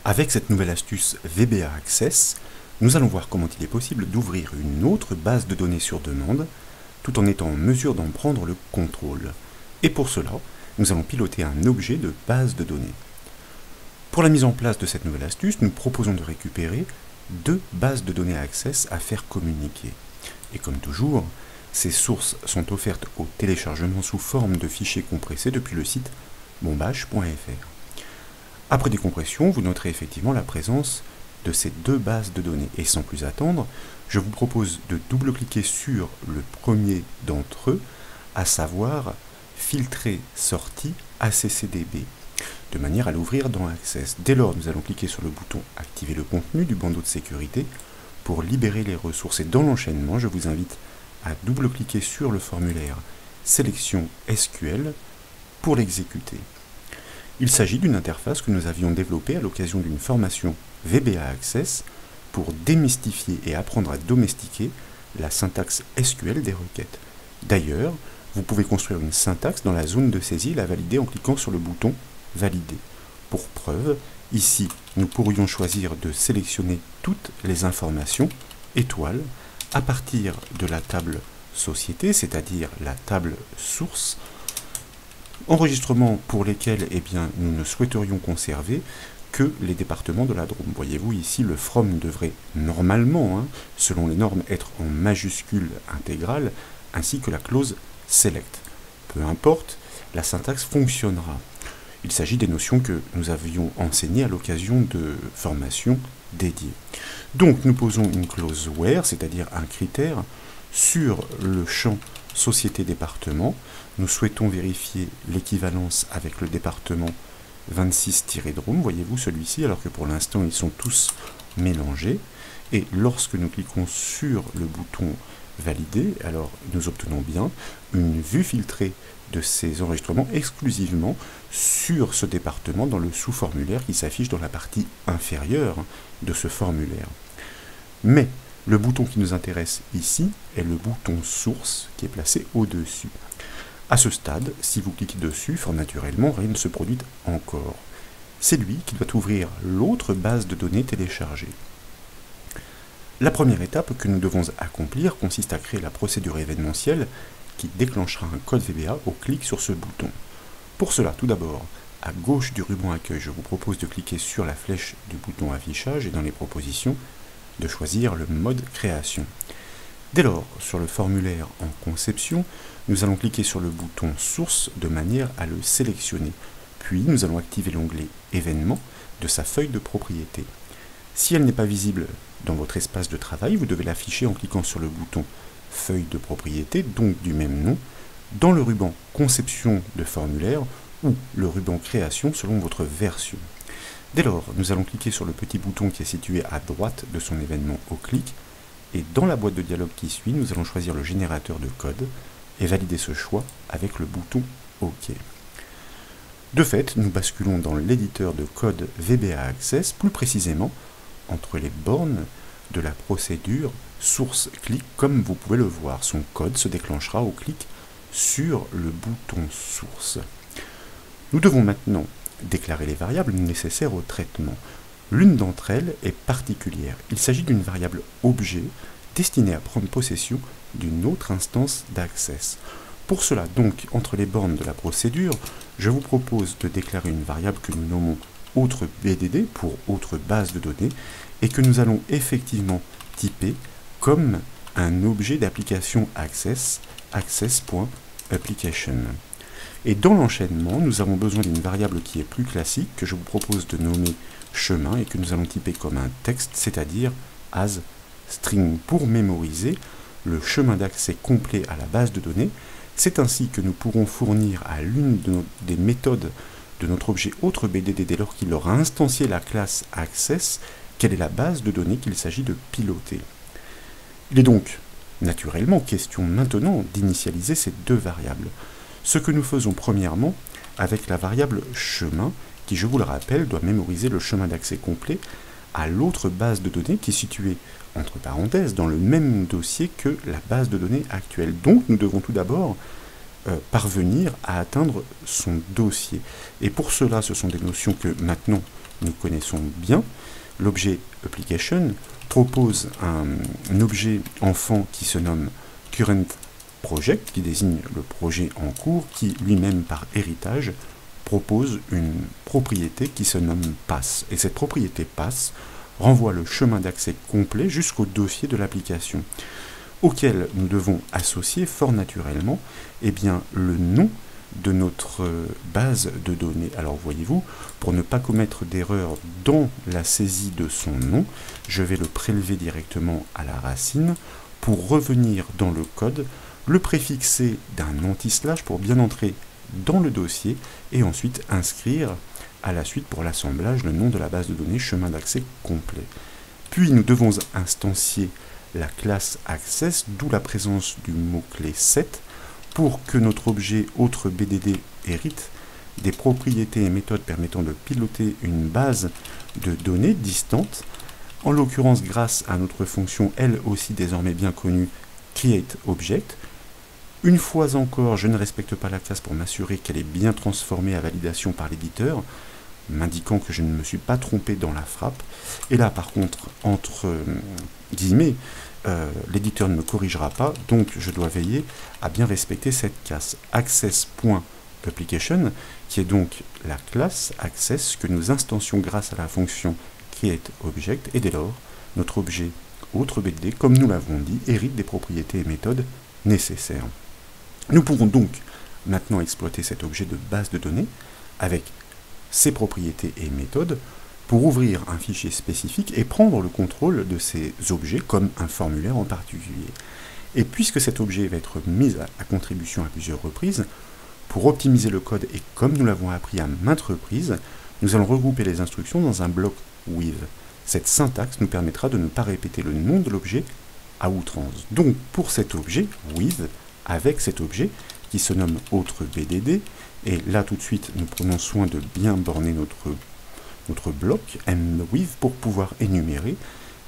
Avec cette nouvelle astuce VBA Access, nous allons voir comment il est possible d'ouvrir une autre base de données sur demande, tout en étant en mesure d'en prendre le contrôle. Et pour cela, nous allons piloter un objet de base de données. Pour la mise en place de cette nouvelle astuce, nous proposons de récupérer deux bases de données Access à faire communiquer. Et comme toujours, ces sources sont offertes au téléchargement sous forme de fichiers compressés depuis le site bombache.fr. Après décompression, vous noterez effectivement la présence de ces deux bases de données. Et sans plus attendre, je vous propose de double-cliquer sur le premier d'entre eux, à savoir filtrer sortie ACCDB, de manière à l'ouvrir dans Access. Dès lors, nous allons cliquer sur le bouton Activer le contenu du bandeau de sécurité pour libérer les ressources. Et dans l'enchaînement, je vous invite à double-cliquer sur le formulaire Sélection SQL pour l'exécuter. Il s'agit d'une interface que nous avions développée à l'occasion d'une formation VBA Access pour démystifier et apprendre à domestiquer la syntaxe SQL des requêtes. D'ailleurs, vous pouvez construire une syntaxe dans la zone de saisie et la valider en cliquant sur le bouton Valider. Pour preuve, ici, nous pourrions choisir de sélectionner toutes les informations étoiles à partir de la table Société, c'est-à-dire la table Source, enregistrements pour lesquels nous ne souhaiterions conserver que les départements de la Drôme. Voyez-vous ici, le from devrait normalement, selon les normes, être en majuscule intégrale, ainsi que la clause select. Peu importe, la syntaxe fonctionnera. Il s'agit des notions que nous avions enseignées à l'occasion de formations dédiées. Donc nous posons une clause where, c'est-à-dire un critère, sur le champ Société-département. Nous souhaitons vérifier l'équivalence avec le département 26-Drôme, voyez-vous celui-ci, alors que pour l'instant ils sont tous mélangés. Et lorsque nous cliquons sur le bouton Valider, alors nous obtenons bien une vue filtrée de ces enregistrements exclusivement sur ce département dans le sous-formulaire qui s'affiche dans la partie inférieure de ce formulaire. Mais le bouton qui nous intéresse ici est le bouton source qui est placé au-dessus. À ce stade, si vous cliquez dessus, fort naturellement, rien ne se produit encore. C'est lui qui doit ouvrir l'autre base de données téléchargée. La première étape que nous devons accomplir consiste à créer la procédure événementielle qui déclenchera un code VBA au clic sur ce bouton. Pour cela, tout d'abord, à gauche du ruban accueil, je vous propose de cliquer sur la flèche du bouton affichage et dans les propositions, de choisir le mode création. Dès lors, sur le formulaire en conception, nous allons cliquer sur le bouton source de manière à le sélectionner. Puis, nous allons activer l'onglet événements de sa feuille de propriété. Si elle n'est pas visible dans votre espace de travail, vous devez l'afficher en cliquant sur le bouton feuille de propriété, donc du même nom, dans le ruban conception de formulaire ou le ruban création selon votre version. Dès lors, nous allons cliquer sur le petit bouton qui est situé à droite de son événement au clic, et dans la boîte de dialogue qui suit, nous allons choisir le générateur de code et valider ce choix avec le bouton OK. De fait, nous basculons dans l'éditeur de code VBA Access, plus précisément entre les bornes de la procédure source-clic, comme vous pouvez le voir. Son code se déclenchera au clic sur le bouton source. Nous devons maintenant déclarer les variables nécessaires au traitement. L'une d'entre elles est particulière. Il s'agit d'une variable objet destinée à prendre possession d'une autre instance d'Access. Pour cela, donc, entre les bornes de la procédure, je vous propose de déclarer une variable que nous nommons autre BDD pour autre base de données et que nous allons effectivement typer comme un objet d'application Access, access.application. Et dans l'enchaînement, nous avons besoin d'une variable qui est plus classique, que je vous propose de nommer chemin et que nous allons typer comme un texte, c'est-à-dire as string pour mémoriser le chemin d'accès complet à la base de données. C'est ainsi que nous pourrons fournir à l'une des méthodes de notre objet autre BDD dès lors qu'il aura instancié la classe Access, quelle est la base de données qu'il s'agit de piloter. Il est donc naturellement question maintenant d'initialiser ces deux variables. Ce que nous faisons premièrement avec la variable chemin, qui, je vous le rappelle, doit mémoriser le chemin d'accès complet à l'autre base de données qui est située, entre parenthèses, dans le même dossier que la base de données actuelle. Donc nous devons tout d'abord parvenir à atteindre son dossier. Et pour cela, ce sont des notions que maintenant nous connaissons bien. L'objet application propose un objet enfant qui se nomme current project, qui désigne le projet en cours, qui lui-même par héritage propose une propriété qui se nomme pass. Et cette propriété pass renvoie le chemin d'accès complet jusqu'au dossier de l'application, auquel nous devons associer fort naturellement le nom de notre base de données. Alors voyez-vous, pour ne pas commettre d'erreur dans la saisie de son nom, je vais le prélever directement à la racine pour revenir dans le code, le préfixer d'un anti-slash pour bien entrer dans le dossier et ensuite inscrire à la suite pour l'assemblage le nom de la base de données chemin d'accès complet. Puis nous devons instancier la classe access, d'où la présence du mot-clé set, pour que notre objet autre BDD hérite des propriétés et méthodes permettant de piloter une base de données distante, en l'occurrence grâce à notre fonction elle aussi désormais bien connue createObject. Une fois encore, je ne respecte pas la classe pour m'assurer qu'elle est bien transformée à validation par l'éditeur, m'indiquant que je ne me suis pas trompé dans la frappe. Et là, par contre, entre guillemets, l'éditeur ne me corrigera pas, donc je dois veiller à bien respecter cette classe access.application, qui est donc la classe access que nous instancions grâce à la fonction createObject, et dès lors, notre objet autre BD, comme nous l'avons dit, hérite des propriétés et méthodes nécessaires. Nous pourrons donc maintenant exploiter cet objet de base de données avec ses propriétés et méthodes pour ouvrir un fichier spécifique et prendre le contrôle de ces objets comme un formulaire en particulier. Et puisque cet objet va être mis à contribution à plusieurs reprises, pour optimiser le code et comme nous l'avons appris à maintes reprises, nous allons regrouper les instructions dans un bloc with. Cette syntaxe nous permettra de ne pas répéter le nom de l'objet à outrance. Donc pour cet objet with, avec cet objet qui se nomme autre BDD, et là tout de suite nous prenons soin de bien borner notre bloc with pour pouvoir énumérer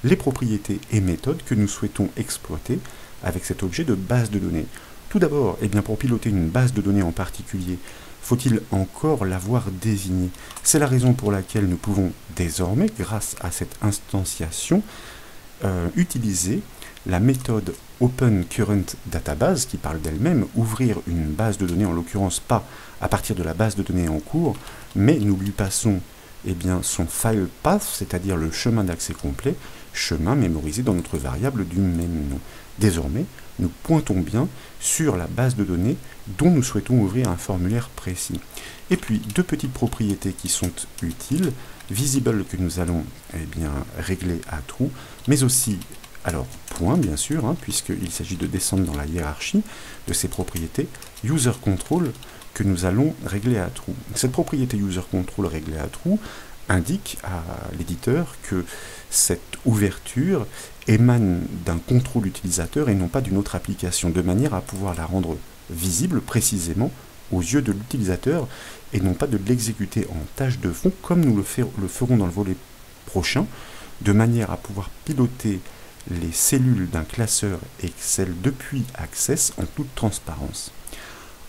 les propriétés et méthodes que nous souhaitons exploiter avec cet objet de base de données. Tout d'abord, pour piloter une base de données en particulier, faut-il encore l'avoir désignée? C'est la raison pour laquelle nous pouvons désormais, grâce à cette instanciation, utiliser la méthode OpenCurrentDatabase qui parle d'elle-même, ouvrir une base de données, en l'occurrence pas à partir de la base de données en cours, mais nous lui passons son file path, c'est-à-dire le chemin d'accès complet, chemin mémorisé dans notre variable du même nom. Désormais, nous pointons bien sur la base de données dont nous souhaitons ouvrir un formulaire précis. Et puis, deux petites propriétés qui sont utiles, visible que nous allons régler à true, mais aussi, alors point bien sûr, puisqu'il s'agit de descendre dans la hiérarchie de ces propriétés, user control que nous allons régler à true. Cette propriété user control réglée à true indique à l'éditeur que cette ouverture émane d'un contrôle utilisateur et non pas d'une autre application, de manière à pouvoir la rendre visible précisément aux yeux de l'utilisateur et non pas de l'exécuter en tâche de fond comme nous le ferons dans le volet prochain, de manière à pouvoir piloter les cellules d'un classeur Excel depuis Access en toute transparence.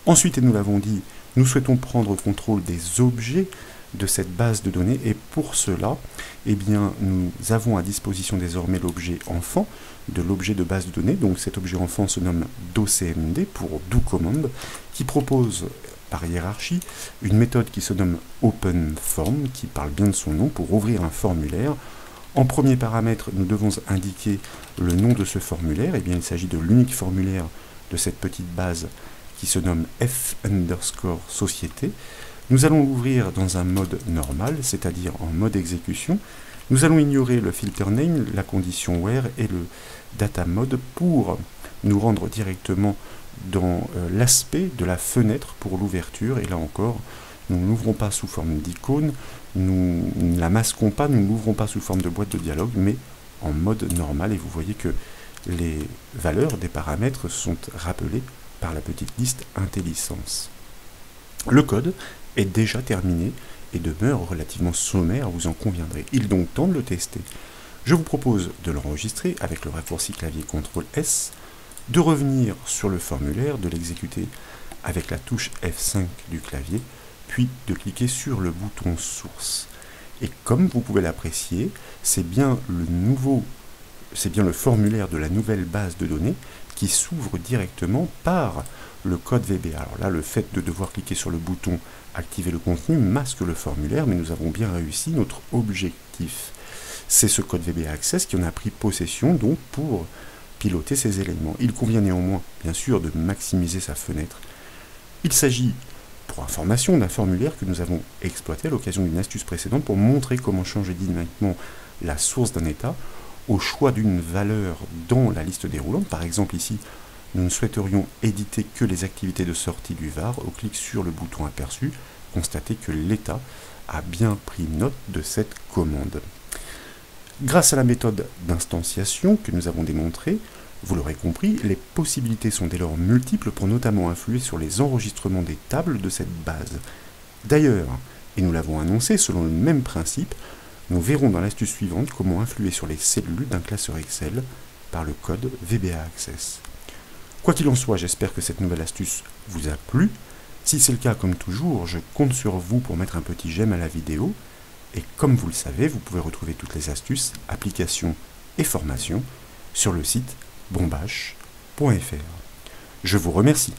Ensuite, et nous l'avons dit, nous souhaitons prendre contrôle des objets de cette base de données et pour cela, nous avons à disposition désormais l'objet enfant de l'objet de base de données. Donc cet objet enfant se nomme docmd pour doCommand qui propose par hiérarchie une méthode qui se nomme openForm qui parle bien de son nom pour ouvrir un formulaire. En premier paramètre, nous devons indiquer le nom de ce formulaire. Il s'agit de l'unique formulaire de cette petite base qui se nomme f_société. Nous allons l'ouvrir dans un mode normal, c'est-à-dire en mode exécution. Nous allons ignorer le filter name, la condition where et le data mode pour nous rendre directement dans l'aspect de la fenêtre pour l'ouverture. Et là encore, nous ne l'ouvrons pas sous forme d'icône, nous ne la masquons pas, nous ne l'ouvrons pas sous forme de boîte de dialogue, mais en mode normal. Et vous voyez que les valeurs des paramètres sont rappelées par la petite liste IntelliSense. Le code est déjà terminé et demeure relativement sommaire, vous en conviendrez. Il est donc temps de le tester. Je vous propose de l'enregistrer avec le raccourci clavier CTRL-S, de revenir sur le formulaire, de l'exécuter avec la touche F5 du clavier, puis de cliquer sur le bouton source. Et comme vous pouvez l'apprécier, c'est bien le formulaire de la nouvelle base de données qui s'ouvre directement par le code VBA. Alors là, le fait de devoir cliquer sur le bouton activer le contenu masque le formulaire, mais nous avons bien réussi notre objectif. C'est ce code VBA Access qui en a pris possession donc pour piloter ces éléments. Il convient néanmoins, bien sûr, de maximiser sa fenêtre. Il s'agit, pour information, d'un formulaire que nous avons exploité à l'occasion d'une astuce précédente pour montrer comment changer dynamiquement la source d'un état au choix d'une valeur dans la liste déroulante. Par exemple, ici, nous ne souhaiterions éditer que les activités de sortie du var. Au clic sur le bouton aperçu, constatez que l'état a bien pris note de cette commande. Grâce à la méthode d'instanciation que nous avons démontrée, vous l'aurez compris, les possibilités sont dès lors multiples pour notamment influer sur les enregistrements des tables de cette base. D'ailleurs, et nous l'avons annoncé, selon le même principe, nous verrons dans l'astuce suivante comment influer sur les cellules d'un classeur Excel par le code VBA Access. Quoi qu'il en soit, j'espère que cette nouvelle astuce vous a plu. Si c'est le cas, comme toujours, je compte sur vous pour mettre un petit j'aime à la vidéo. Et comme vous le savez, vous pouvez retrouver toutes les astuces, applications et formations sur le site bombache.fr. Je vous remercie.